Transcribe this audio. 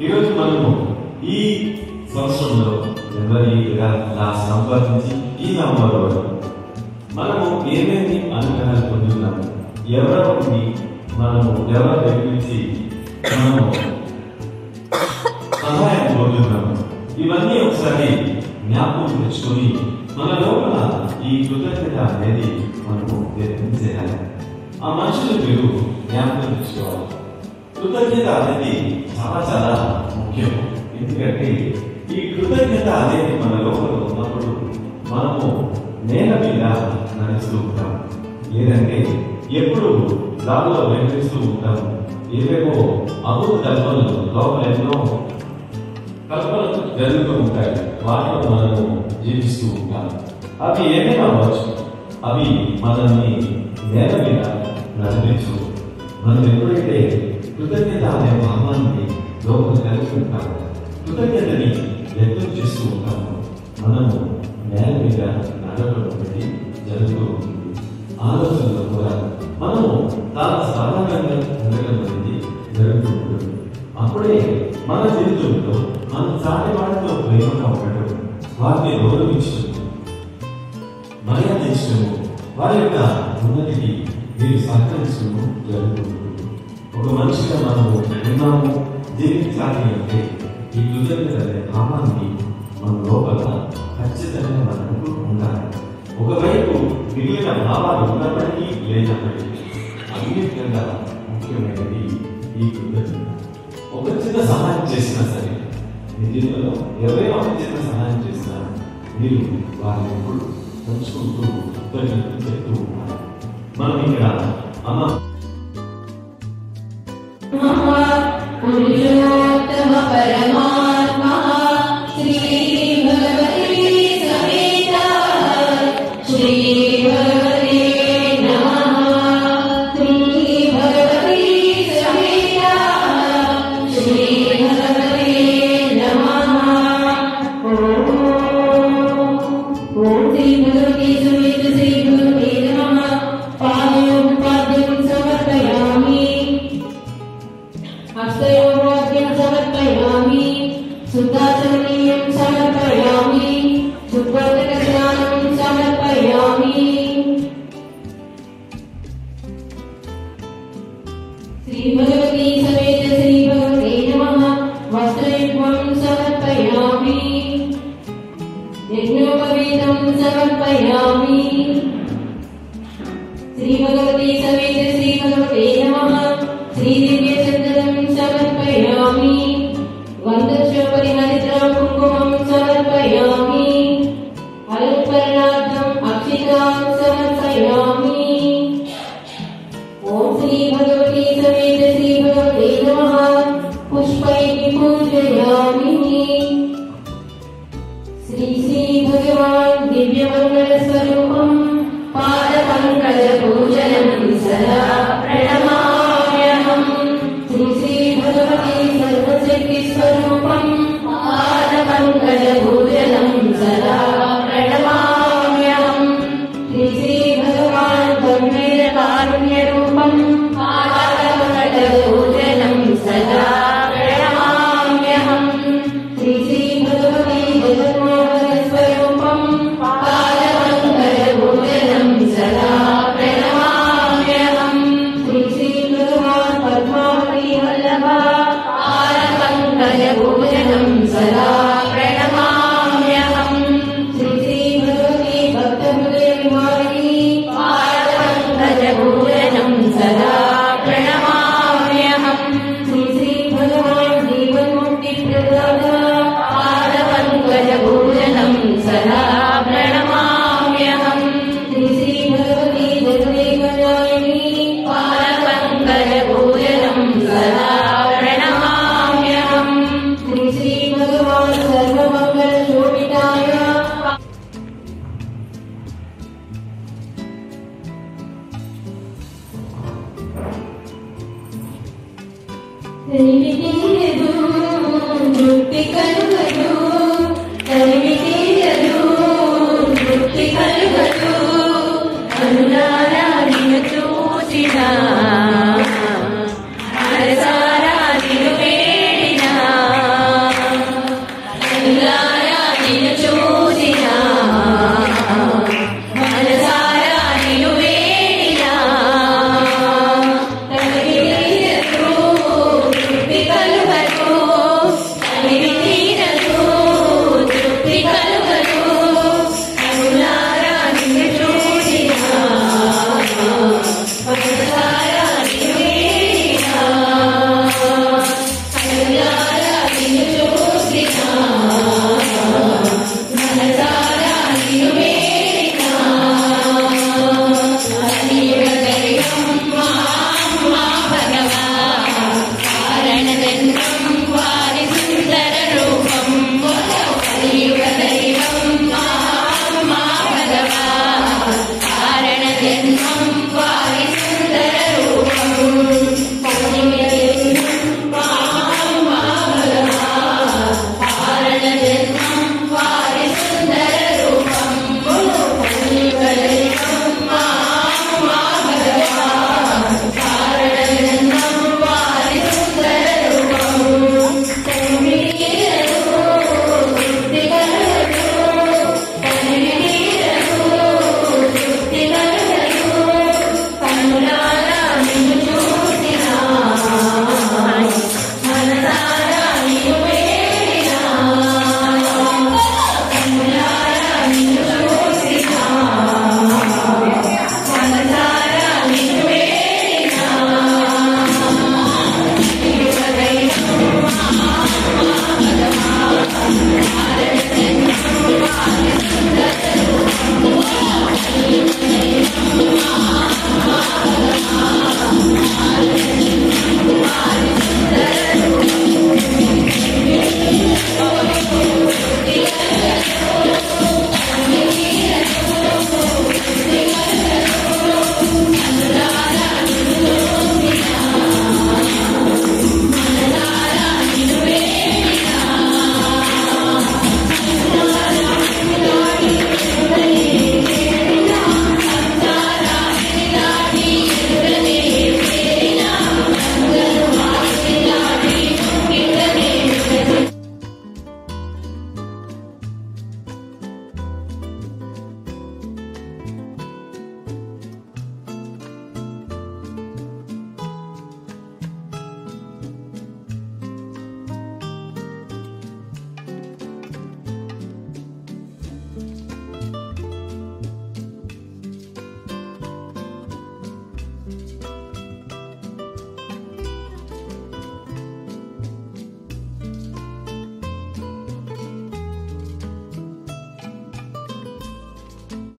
ఈరోజు మనము ఈ సంవత్సరంలో జనవరి లాస్ట్ నంబర్ నుంచి ఈ నంబర్ వరకు మనము ఏమేమి అనుగ్రహాలు పొందుతున్నాము, ఎవరి మనము ఎవరి దగ్గర నుంచి మనము సహాయం పొందుతున్నాము, ఇవన్నీ ఒకసారి జ్ఞాపకం తెచ్చుకొని మన లోపల ఈ కృతజ్ఞత అనేది మనము వ్యక్తం చేయాలి. ఆ మనుషులు మీరు జ్ఞాపకం తెచ్చుకోవాలి. కృతజ్ఞత అనేది చాలా చాలా ముఖ్యం. ఎందుకంటే ఈ కృతజ్ఞత అనేది మన లోపల ఉన్నప్పుడు మనము నేల మీద నడుస్తూ ఉంటాము, లేదంటే ఎప్పుడు దారిలో వెంకరిస్తూ ఉంటాము. ఏవేవో అభూత కల్పనలు లోపల ఎన్నో కల్పనలు జరుగుతూ ఉంటాయి, వాటిలో మనము జీవిస్తూ ఉంటాము. అవి ఏమైనా అవ్వచ్చు, అవి మనల్ని నేల మీద నడిపించు. మనం ఎప్పుడైతే కృతజ్ఞత అనే భావాన్ని లోపల కలిగి ఉంటామో, కృతజ్ఞతని వ్యక్తం చేస్తూ ఉంటామో, మనము నేల మీద నడవడం అనేది జరుగుతూ ఉంటుంది. ఆలోచనలో కూడా మనము చాలా సాధారణంగా ఉండడం అనేది జరుగుతూ ఉంటుంది. అప్పుడే మన జీవితంలో మన సాటి వాటితో ప్రేమగా ఉండటం, వారిని గౌరవించడం, మర్యాదించడము, వారి యొక్క ఉన్నతికి మీరు సహకరించడము జరుగుతుంది. ఒక మనిషిగా మనము ఉన్నాము, జీవించాలి అంటే ఈ కృతజ్ఞత అనే భావాన్ని మన లోపల ఖచ్చితంగా మనకు ఉండాలి. ఒకవైపు మిగిలిన భావాలు ఉన్నప్పటికీ లేనప్పటికీ అన్నిటికన్నా ముఖ్యమైనది ఈ కృతజ్ఞత. ఒక చిన్న సహాయం చేసినా సరే, మీ జీవితంలో ఎవరైనా ఒక చిన్న సహాయం చేసినా మీరు వారిని ఎప్పుడు పంచుకుంటూ చెప్తూ ఉన్నారు. మనం ఇక్కడ అమ్మ పురుషోత్తమ పరమాత్మ శ్రీ భగవతే సమేత శ్రీ భగవతే నమః. శ్రీ భగవతే సమేత శ్రీ భగవతే నమః. ఓం శ్రీ భగవతే సమేత శ్రీ భగవతే నమః. పాదయోగ పాద్యం సమర్పయామి, హస్తయోగోద్యం సమర్పయామి, శుద్ధాచమనీయం సమర్పయామి, శుద్ధోదక స్నానం సమర్పయామి. శ్రీ భగవతే సమేత శ్రీ భగవతే నమః. వస్త్రయుగ్మం సమర్పయామి, యజ్ఞోపవీతం సమర్పయామి. శ్రీ భగవతే సమేత శ్రీ భగవతే నమః. శ్రీ దివ్య చందనం సమర్పయామి, గంధోపరి హరిద్రం కుంకుమం సమర్పయామి, అలంకరణార్థం అక్షితాం సమర్పయామి. ఓం శ్రీ భగవతే సమేత శ్రీ భగవతే నమః. పుష్పైః పూజయామి. శ్రీ శ్రీ భగవాన్ దివ్యమంగళ స్వరూపం పాద పంకజ పూజనం సదా ప్రణమామ్యహం. శ్రీ శ్రీ భగవతే సర్వశక్తి స్వరూపం పాద పంకజ పూజనం సదా ప్రణమామ్యహం. శ్రీ శ్రీ భగవాన్ గంభీర కారుణ్య రూపం పాద పంకజ పూజనం సదా ప్రణమామ్యహం. శ్రీ శ్రీ భగవతే జగన్మోహన స్వరూపం పాద పంకజ పూజనం సదా ప్రణమామ్యహం. శ్రీ శ్రీ భగవాన్ పద్మావతి వల్లభ పాద పంకజ పూజనం సదా ప్రణమామ్యహం. శ్రీ శ్రీ భగవతి భక్త హృదయ విహారిణి పాద పంకజ పూజనం సదా ప్రణమామ్యహం. శ్రీ శ్రీ భగవాన్ జీవన్ముక్తి ప్రదాత పాద పంకజ పూజనం సదా ప్రణమామ్యహం. శ్రీ శ్రీ భగవతి జగదేకజాయిని పాద పంకజ పూజనం సదా ప్రణమామ్యహం. శ్రీ శ్రీ భగవాన్ సర్వమంగళ శోభితాయ తరిమితే తృప్తి కలుగదు, తరిమితే